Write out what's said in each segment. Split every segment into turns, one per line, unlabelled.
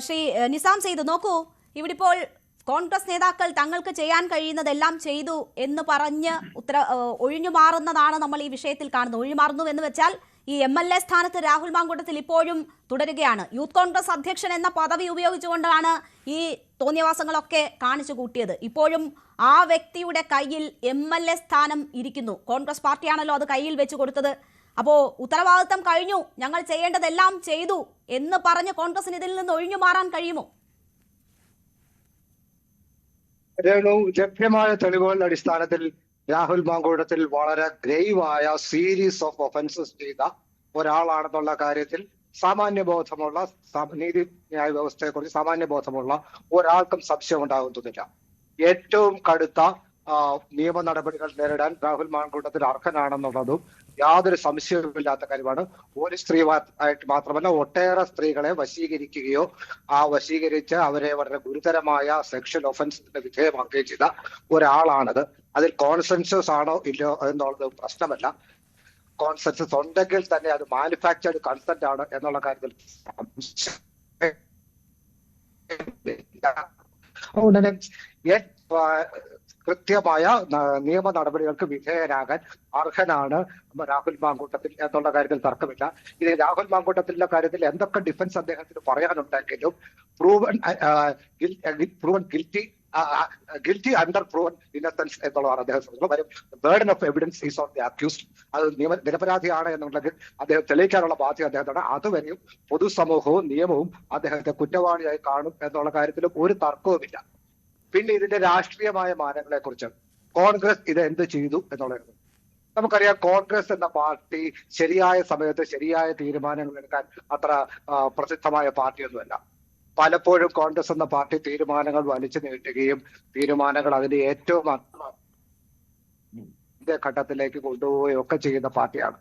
ശ്രീ നിസാം സെയ്ദ്, നോക്കൂ, ഇവിടെ ഇപ്പോൾ കോൺഗ്രസ് നേതാക്കൾ തങ്ങൾക്ക് ചെയ്യാൻ കഴിയുന്നതെല്ലാം ചെയ്തു എന്ന് പറഞ്ഞ് ഒഴിഞ്ഞു മാറുന്നതാണ് നമ്മൾ ഈ വിഷയത്തിൽ കാണുന്നത്. ഒഴിഞ്ഞു മാറുന്നു എന്ന് വെച്ചാൽ ഈ MLA സ്ഥാനത്ത് രാഹുൽ മാങ്കൂട്ടത്തിൽ ഇപ്പോഴും തുടരുകയാണ്. യൂത്ത് കോൺഗ്രസ് അധ്യക്ഷൻ എന്ന പദവി ഉപയോഗിച്ചുകൊണ്ടാണ് ഈ തോന്നിയവാസങ്ങളൊക്കെ കാണിച്ചു കൂട്ടിയത്. ഇപ്പോഴും ആ വ്യക്തിയുടെ കയ്യിൽ MLA സ്ഥാനം ഇരിക്കുന്നു. കോൺഗ്രസ് പാർട്ടിയാണല്ലോ അത് കയ്യിൽ വെച്ച് കൊടുത്തത്. അപ്പോൾ ഉത്തരവാദിത്തം കഴിഞ്ഞു, ഞങ്ങൾ ചെയ്യേണ്ടതെല്ലാം ചെയ്തു എന്ന് പറഞ്ഞ് കോൺഗ്രസിന് ഇതിൽ നിന്ന് ഒഴിഞ്ഞു മാറാൻ കഴിയുമോ?
ലഭ്യമായ തെളിവുകളുടെ അടിസ്ഥാനത്തിൽ രാഹുൽ മാങ്കൂട്ടത്തിൽ വളരെ ഗ്രേവായ സീരീസ് ഓഫ് ഒഫൻസസ് ചെയ്ത ഒരാളാണെന്നുള്ള കാര്യത്തിൽ സാമാന്യബോധമുള്ള നീതിന്യായ വ്യവസ്ഥയെക്കുറിച്ച് സാമാന്യബോധമുള്ള ഒരാൾക്കും സംശയം ഉണ്ടാകുന്നില്ല. ഏറ്റവും കടുത്ത നിയമ നടപടികൾ നേരിടാൻ രാഹുൽ മാങ്കൂട്ടത്തിൽ അർഹനാണെന്നുള്ളതും യാതൊരു സംശയവുമില്ലാത്ത കാര്യമാണ്. ഒരു സ്ത്രീ ആയിട്ട് മാത്രമല്ല, ഒട്ടേറെ സ്ത്രീകളെ വശീകരിക്കുകയോ വശീകരിച്ച് അവരെ വളരെ ഗുരുതരമായ സെക്ഷൽ ഒഫൻസിന് വിധേയമാക്കുകയും ചെയ്ത ഒരാളാണത്. അതിൽ കോൺസെൻസസ് ആണോ ഇല്ലയോ എന്നുള്ളത് പ്രശ്നമല്ല. കോൺസെൻസസ് ഉണ്ടെങ്കിൽ തന്നെ അത് മാനുഫാക്ചർഡ് കൺസെന്റ് ആണ് എന്നുള്ള കാര്യത്തിൽ കൃത്യമായ നിയമ നടപടികൾക്ക് വിധേയനാകാൻ അർഹനാണ് രാഹുൽ മാങ്കൂട്ടത്തിൽ എന്നുള്ള കാര്യത്തിൽ തർക്കമില്ല. ഇത് രാഹുൽ മാങ്കൂട്ടത്തിന്റെ കാര്യത്തിൽ എന്തൊക്കെ ഡിഫൻസ് അദ്ദേഹത്തിന് പറയാനുണ്ടെങ്കിലും proven guilty under proven innocence എന്നുള്ളതാണ് അദ്ദേഹം. Burden of evidence is on the accused. അത് നിരപരാധിയാണ് എന്നുണ്ടെങ്കിൽ അദ്ദേഹം തെളിയിക്കാനുള്ള ബാധ്യത അദ്ദേഹത്താണ്. അതുവരെയും പൊതുസമൂഹവും നിയമവും അദ്ദേഹത്തെ കുറ്റവാളിയായി കാണും എന്നുള്ള കാര്യത്തിലും ഒരു തർക്കവുമില്ല. പിന്നെ ഇതിന്റെ രാഷ്ട്രീയമായ മാനങ്ങളെ കുറിച്ച് കോൺഗ്രസ് ഇത് എന്ത് ചെയ്തു എന്നുള്ളത് നമുക്കറിയാം. കോൺഗ്രസ് എന്ന പാർട്ടി ശരിയായ സമയത്ത് ശരിയായ തീരുമാനങ്ങൾ എടുക്കാൻ അത്ര പ്രസിദ്ധമായ പാർട്ടിയൊന്നുമല്ല. പലപ്പോഴും കോൺഗ്രസ് എന്ന പാർട്ടി തീരുമാനങ്ങൾ വലിച്ചു നീട്ടുകയും തീരുമാനങ്ങൾ അതിന്റെ ഏറ്റവും ഘട്ടത്തിലേക്ക് കൊണ്ടുപോവുകയും ഒക്കെ ചെയ്യുന്ന പാർട്ടിയാണ്.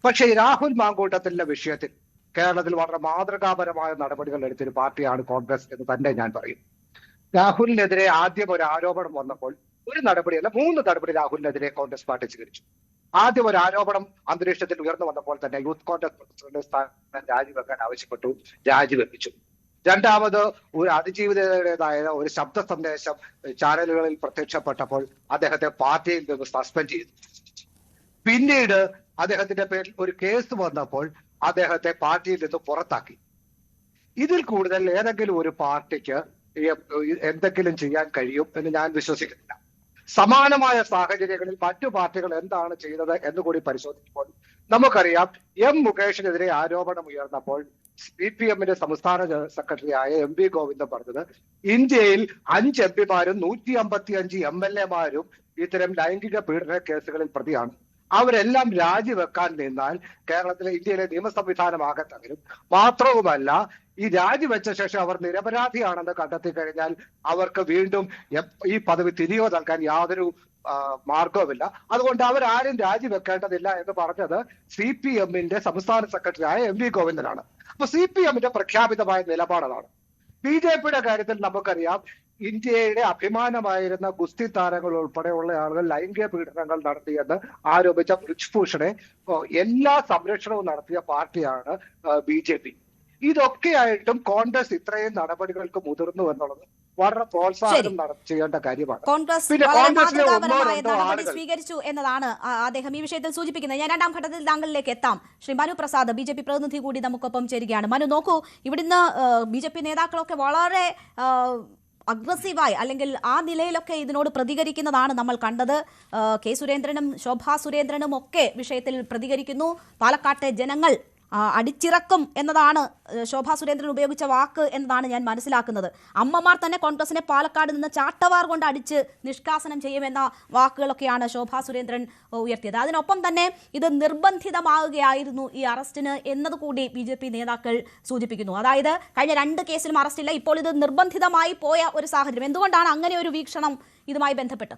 പക്ഷേ രാഹുൽ മാങ്കൂട്ടത്തിന്റെ വിഷയത്തിൽ കേരളത്തിൽ വളരെ മാതൃകാപരമായ നടപടികൾ എടുത്തൊരു പാർട്ടിയാണ് കോൺഗ്രസ് എന്ന് തന്നെ ഞാൻ പറയും. രാഹുലിനെതിരെ ആദ്യം ഒരു ആരോപണം വന്നപ്പോൾ ഒരു നടപടിയല്ല 3 നടപടി രാഹുലിനെതിരെ കോൺഗ്രസ് പാർട്ടി സ്വീകരിച്ചു. ആദ്യം ഒരു ആരോപണം അന്തരീക്ഷത്തിൽ ഉയർന്നു വന്നപ്പോൾ തന്നെ യൂത്ത് കോൺഗ്രസ് പ്രസിഡന്റ് സ്ഥാനം രാജിവെക്കാൻ ആവശ്യപ്പെട്ടു, രാജിവെപ്പിച്ചു. രണ്ടാമത് ഒരു അതിജീവിതയുടേതായ ഒരു ശബ്ദ സന്ദേശം ചാനലുകളിൽ പ്രത്യക്ഷപ്പെട്ടപ്പോൾ അദ്ദേഹത്തെ പാർട്ടിയിൽ നിന്ന് സസ്പെൻഡ് ചെയ്തു. പിന്നീട് അദ്ദേഹത്തിന്റെ പേരിൽ ഒരു കേസ് വന്നപ്പോൾ അദ്ദേഹത്തെ പാർട്ടിയിൽ നിന്ന് പുറത്താക്കി. ഇതിൽ കൂടുതൽ ഏതെങ്കിലും ഒരു പാർട്ടിക്ക് എന്തെങ്കിലും ചെയ്യാൻ കഴിയും എന്ന് ഞാൻ വിശ്വസിക്കുന്നില്ല. സമാനമായ സാഹചര്യങ്ങളിൽ മറ്റു പാർട്ടികൾ എന്താണ് ചെയ്തത് എന്നുകൂടി പരിശോധിക്കുമ്പോൾ നമുക്കറിയാം. മുകേഷിനെതിരെ ആരോപണം ഉയർന്നപ്പോൾ CPM-ന്റെ സംസ്ഥാന സെക്രട്ടറിയായ MV ഗോവിന്ദൻ പറഞ്ഞത് ഇന്ത്യയിൽ 5 MP-മാരും 155 MLA-മാരും ഇത്തരം ലൈംഗിക പീഡന കേസുകളിൽ പ്രതിയാണ്. അവരെല്ലാം രാജിവെക്കാൻ നിന്നാൽ ഇന്ത്യയിലെ നിയമ സംവിധാനമാകെ തകരും. മാത്രവുമല്ല, ഈ രാജിവെച്ച ശേഷം അവർ നിരപരാധിയാണെന്ന് കണ്ടെത്തി കഴിഞ്ഞാൽ അവർക്ക് വീണ്ടും ഈ പദവി തിരികെ നൽകാൻ യാതൊരു മാർഗവുമില്ല. അതുകൊണ്ട് അവരാരും രാജിവെക്കേണ്ടതില്ല എന്ന് പറഞ്ഞത് CPM-ന്റെ സംസ്ഥാന സെക്രട്ടറിയായ MV ഗോവിന്ദനാണ്. അപ്പൊ CPM-ന്റെ പ്രഖ്യാപിതമായ നിലപാടാണ്. BJP-യുടെ കാര്യത്തിൽ നമുക്കറിയാം, ഇന്ത്യയുടെ അഭിമാനമായിരുന്ന ഗുസ്തി താരങ്ങൾ ഉൾപ്പെടെയുള്ള ആളുകൾ ലൈംഗിക പീഡനങ്ങൾ നടത്തിയെന്ന് ആരോപിച്ച ബ്രിജ്ഭൂഷണെ എല്ലാ സംരക്ഷണവും നടത്തിയ പാർട്ടിയാണ് BJP. ഇതൊക്കെയായിട്ടും കോൺഗ്രസ് ഇത്രയും നടപടികൾക്ക് മുതിർന്നു എന്നുള്ളത് വളരെ പ്രോത്സാഹനം ചെയ്യേണ്ട കാര്യമാണ്.
കോൺഗ്രസ് നടപടി സ്വീകരിച്ചു എന്നതാണ് അദ്ദേഹം ഈ വിഷയത്തിൽ സൂചിപ്പിക്കുന്നത്. ഞാൻ രണ്ടാം ഘട്ടത്തിൽ താങ്കളിലേക്ക് എത്താം. ശ്രീ മനു പ്രസാദ്, BJP പ്രതിനിധി കൂടി നമുക്കൊപ്പം ചേരുകയാണ്. മനു, നോക്കൂ, ഇവിടുന്ന് BJP നേതാക്കളൊക്കെ വളരെ അഗ്രസീവായി അല്ലെങ്കിൽ ആ നിലയിലൊക്കെ ഇതിനോട് പ്രതികരിക്കുന്നതാണ് നമ്മൾ കണ്ടത്. കെ സുരേന്ദ്രനും ശോഭാ സുരേന്ദ്രനും ഒക്കെ വിഷയത്തിൽ പ്രതികരിക്കുന്നു. പാലക്കാട്ടെ ജനങ്ങൾ അടിച്ചിറക്കും എന്നതാണ് ശോഭാ സുരേന്ദ്രൻ ഉപയോഗിച്ച വാക്ക് എന്നതാണ് ഞാൻ മനസ്സിലാക്കുന്നത്. അമ്മമാർ തന്നെ കോൺഗ്രസിനെ പാലക്കാട് നിന്ന് ചാട്ടവാർ കൊണ്ട് അടിച്ച് നിഷ്കാസനം ചെയ്യുമെന്ന വാക്കുകളൊക്കെയാണ് ശോഭാ സുരേന്ദ്രൻ ഉയർത്തിയത്. അതിനൊപ്പം തന്നെ ഇത് നിർബന്ധിതമാവുകയായിരുന്നു ഈ അറസ്റ്റിന് എന്നതുകൂടി BJP നേതാക്കൾ സൂചിപ്പിക്കുന്നു. അതായത് കഴിഞ്ഞ 2 കേസിലും അറസ്റ്റില്ല, ഇപ്പോൾ ഇത് നിർബന്ധിതമായി പോയ ഒരു സാഹചര്യം. എന്തുകൊണ്ടാണ് അങ്ങനെ ഒരു വീക്ഷണം ഇതുമായി ബന്ധപ്പെട്ട്?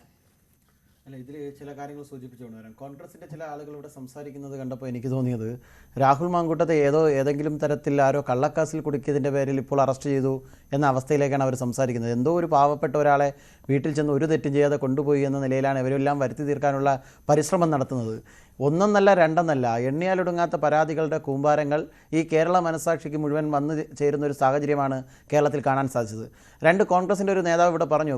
അല്ല, ഇതിൽ ചില കാര്യങ്ങൾ സൂചിപ്പിച്ചുകൊണ്ട് വരാം. കോൺഗ്രസിൻ്റെ ചില ആളുകൾ ഇവിടെ സംസാരിക്കുന്നത് കണ്ടപ്പോൾ എനിക്ക് തോന്നിയത് രാഹുൽ മാങ്കൂട്ടത്തെ ഏതെങ്കിലും തരത്തിൽ ആരോ കള്ളക്കാസിൽ കുടുക്കിയതിൻ്റെ പേരിൽ ഇപ്പോൾ അറസ്റ്റ് ചെയ്തു എന്ന അവസ്ഥയിലേക്കാണ് അവർ സംസാരിക്കുന്നത്. എന്തോ ഒരു പാവപ്പെട്ട ഒരാളെ വീട്ടിൽ ചെന്ന് ഒരു തെറ്റും ചെയ്യാതെ കൊണ്ടുപോയി എന്ന നിലയിലാണ് ഇവരെല്ലാം വരുത്തി തീർക്കാനുള്ള പരിശ്രമം നടത്തുന്നത്. ഒന്നൊന്നല്ല രണ്ടെന്നല്ല എണ്ണിയാലൊടുങ്ങാത്ത പരാതികളുടെ കൂമ്പാരങ്ങൾ ഈ കേരള മനസാക്ഷിക്ക് മുഴുവൻ വന്നു ചേരുന്ന ഒരു സാഹചര്യമാണ് കേരളത്തിൽ കാണാൻ സാധിച്ചത്. കോൺഗ്രസിൻ്റെ ഒരു നേതാവ് ഇവിടെ പറഞ്ഞു,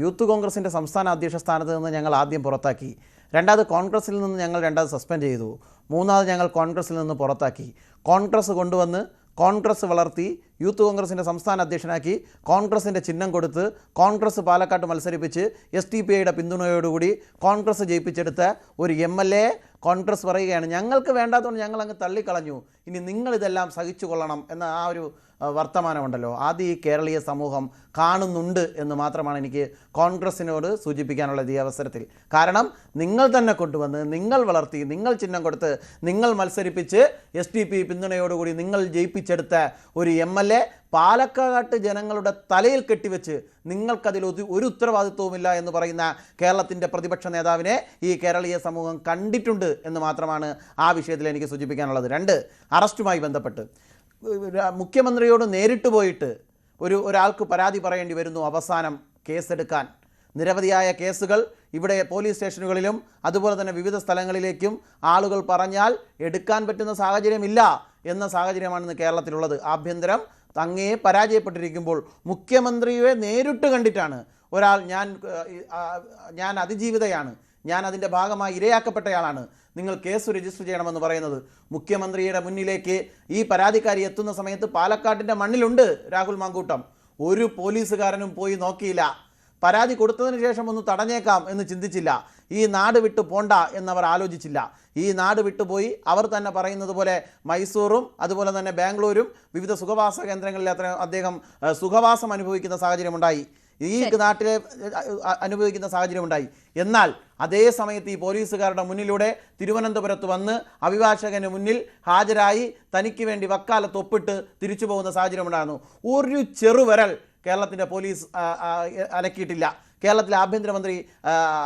യൂത്ത് കോൺഗ്രസിൻ്റെ സംസ്ഥാന അധ്യക്ഷ സ്ഥാനത്ത് നിന്ന് ഞങ്ങൾ ആദ്യം പുറത്താക്കി, രണ്ടാമത് കോൺഗ്രസിൽ നിന്ന് ഞങ്ങൾ സസ്പെൻഡ് ചെയ്തു, മൂന്നാമത് ഞങ്ങൾ കോൺഗ്രസിൽ നിന്ന് പുറത്താക്കി, കോൺഗ്രസ് കൊണ്ടുവന്ന് കോൺഗ്രസ് വളർത്തി യൂത്ത് കോൺഗ്രസിൻ്റെ സംസ്ഥാന അധ്യക്ഷനാക്കി, കോൺഗ്രസിൻ്റെ ചിഹ്നം കൊടുത്ത് കോൺഗ്രസ് പാലക്കാട്ട് മത്സരിപ്പിച്ച് SDPIയുടെ പിന്തുണയോടുകൂടി കോൺഗ്രസ് ജയിപ്പിച്ചെടുത്ത ഒരു MLA കോൺഗ്രസ് പറയുകയാണ് ഞങ്ങൾക്ക് വേണ്ടാത്തതുകൊണ്ട് ഞങ്ങൾ അങ്ങ് തള്ളിക്കളഞ്ഞു, ഇനി നിങ്ങളിതെല്ലാം സഹിച്ചു കൊള്ളണം എന്ന ആ ഒരു വർത്തമാനമുണ്ടല്ലോ, അത് ഈ കേരളീയ സമൂഹം കാണുന്നുണ്ട് എന്ന് മാത്രമാണ് എനിക്ക് കോൺഗ്രസിനോട് സൂചിപ്പിക്കാനുള്ളത് ഈ അവസരത്തിൽ. കാരണം നിങ്ങൾ തന്നെ കൊണ്ടുവന്ന്, നിങ്ങൾ വളർത്തി, നിങ്ങൾ ചിഹ്നം കൊടുത്ത്, നിങ്ങൾ മത്സരിപ്പിച്ച് SDPI പിന്തുണയോടുകൂടി നിങ്ങൾ ജയിപ്പിച്ചെടുത്ത ഒരു MLA പാലക്കാട്ട് ജനങ്ങളുടെ തലയിൽ കെട്ടിവെച്ച് നിങ്ങൾക്കതിൽ ഒരു ഉത്തരവാദിത്വവുമില്ല എന്ന് പറയുന്ന കേരളത്തിൻ്റെ പ്രതിപക്ഷ നേതാവിനെ ഈ കേരളീയ സമൂഹം കണ്ടിട്ടുണ്ട് എന്ന് മാത്രമാണ് ആ വിഷയത്തിൽ എനിക്ക് സൂചിപ്പിക്കാനുള്ളത്. 2, അറസ്റ്റുമായി ബന്ധപ്പെട്ട് മുഖ്യമന്ത്രിയോട് നേരിട്ട് പോയിട്ട് ഒരാൾക്ക് പരാതി പറയേണ്ടി വരുന്നു അവസാനം കേസെടുക്കാൻ. നിരവധിയായ കേസുകൾ ഇവിടെ പോലീസ് സ്റ്റേഷനുകളിലും അതുപോലെ തന്നെ വിവിധ സ്ഥലങ്ങളിലേക്കും ആളുകൾ പറഞ്ഞാൽ എടുക്കാൻ പറ്റുന്ന സാഹചര്യമില്ല എന്ന സാഹചര്യമാണ് ഇന്ന് കേരളത്തിലുള്ളത്. ആഭ്യന്തരം അങ്ങേ പരാജയപ്പെട്ടിരിക്കുമ്പോൾ മുഖ്യമന്ത്രിയെ നേരിട്ട് കണ്ടിട്ടാണ് ഒരാൾ ഞാൻ അതിജീവിതയാണ്, ഞാൻ അതിൻ്റെ ഭാഗമായി ഇരയാക്കപ്പെട്ടയാളാണ്, നിങ്ങൾ കേസ് രജിസ്റ്റർ ചെയ്യണമെന്ന് പറയുന്നത്. മുഖ്യമന്ത്രിയുടെ മുന്നിലേക്ക് ഈ പരാതിക്കാരി എത്തുന്ന സമയത്ത് പാലക്കാട്ടിൻ്റെ മണ്ണിലുണ്ട് രാഹുൽ മാങ്കൂട്ടം. ഒരു പോലീസുകാരനും പോയി നോക്കിയില്ല. പരാതി കൊടുത്തതിന് ശേഷം ഒന്ന് തടഞ്ഞേക്കാം എന്ന് ചിന്തിച്ചില്ല. ഈ നാട് വിട്ടു പോണ്ട എന്നവർ ആലോചിച്ചില്ല. ഈ നാട് വിട്ടുപോയി അവർ തന്നെ പറയുന്നത് പോലെ മൈസൂറും അതുപോലെ തന്നെ ബാംഗ്ലൂരും വിവിധ സുഖവാസ കേന്ദ്രങ്ങളിൽ അദ്ദേഹം സുഖവാസം അനുഭവിക്കുന്ന സാഹചര്യമുണ്ടായി, ഈ നാട്ടിലെ അനുഭവിക്കുന്ന സാഹചര്യമുണ്ടായി. എന്നാൽ അതേ സമയത്ത് ഈ പോലീസുകാരുടെ മുന്നിലൂടെ തിരുവനന്തപുരത്ത് വന്ന് അഭിഭാഷകന് മുന്നിൽ ഹാജരായി തനിക്ക് വേണ്ടി വക്കാലത്ത് ഒപ്പിട്ട് തിരിച്ചു പോകുന്ന സാഹചര്യമുണ്ടായിരുന്നു. ഒരു ചെറുവിരൽ കേരളത്തിൻ്റെ പോലീസ് അനക്കിയിട്ടില്ല, കേരളത്തിലെ ആഭ്യന്തരമന്ത്രി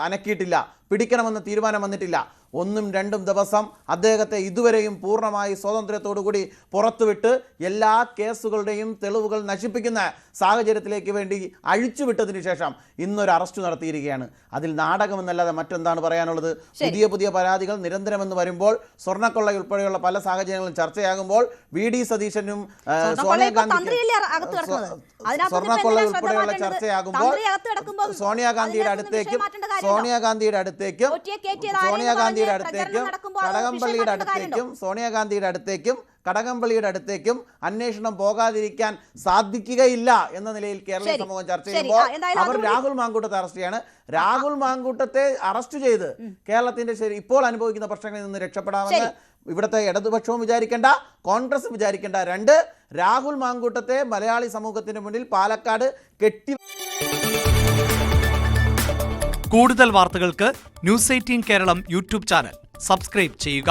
അനക്കിയിട്ടില്ല, പിടിക്കണമെന്ന തീരുമാനം വന്നിട്ടില്ല. 1-2 ദിവസം അദ്ദേഹത്തെ ഇതുവരെയും പൂർണ്ണമായി സ്വാതന്ത്ര്യത്തോടുകൂടി പുറത്തുവിട്ട് എല്ലാ കേസുകളുടെയും തെളിവുകൾ നശിപ്പിക്കുന്ന സാഹചര്യത്തിലേക്ക് വേണ്ടി അഴിച്ചുവിട്ടതിന് ശേഷം ഇന്നൊരു അറസ്റ്റ് നടത്തിയിരിക്കുകയാണ്. അതിൽ നാടകമെന്നല്ലാതെ മറ്റെന്താണ് പറയാനുള്ളത്? പുതിയ പരാതികൾ നിരന്തരമെന്ന് വരുമ്പോൾ, സ്വർണ്ണക്കൊള്ള ഉൾപ്പെടെയുള്ള പല സാഹചര്യങ്ങളും ചർച്ചയാകുമ്പോൾ VD സതീശനും സ്വർണ്ണക്കൊള്ള ഉൾപ്പെടെയുള്ള ചർച്ചയാകുമ്പോൾ സോണിയാഗാന്ധിയുടെ അടുത്തേക്കും കടകംപള്ളിയുടെ അടുത്തേക്കും അന്വേഷണം പോകാതിരിക്കാൻ സാധിക്കുകയില്ല എന്ന നിലയിൽ കേരള സമൂഹം ചർച്ച ചെയ്യുമ്പോൾ അവർ രാഹുൽ മാങ്കൂട്ടത്തെ അറസ്റ്റ് ചെയ്യാണ്. രാഹുൽ മാങ്കൂട്ടത്തെ അറസ്റ്റ് ചെയ്ത് കേരളത്തിന്റെ ഇപ്പോൾ അനുഭവിക്കുന്ന പ്രശ്നങ്ങളിൽ നിന്ന് രക്ഷപ്പെടാമെന്ന് ഇവിടുത്തെ ഇടതുപക്ഷവും വിചാരിക്കേണ്ട, കോൺഗ്രസും വിചാരിക്കേണ്ട. 2, രാഹുൽ മാങ്കൂട്ടത്തെ മലയാളി സമൂഹത്തിന് മുന്നിൽ പാലക്കാട്
കൂടുതൽ വാർത്തകൾക്ക് News 18 Keralam YouTube channel subscribe ചെയ്യുക.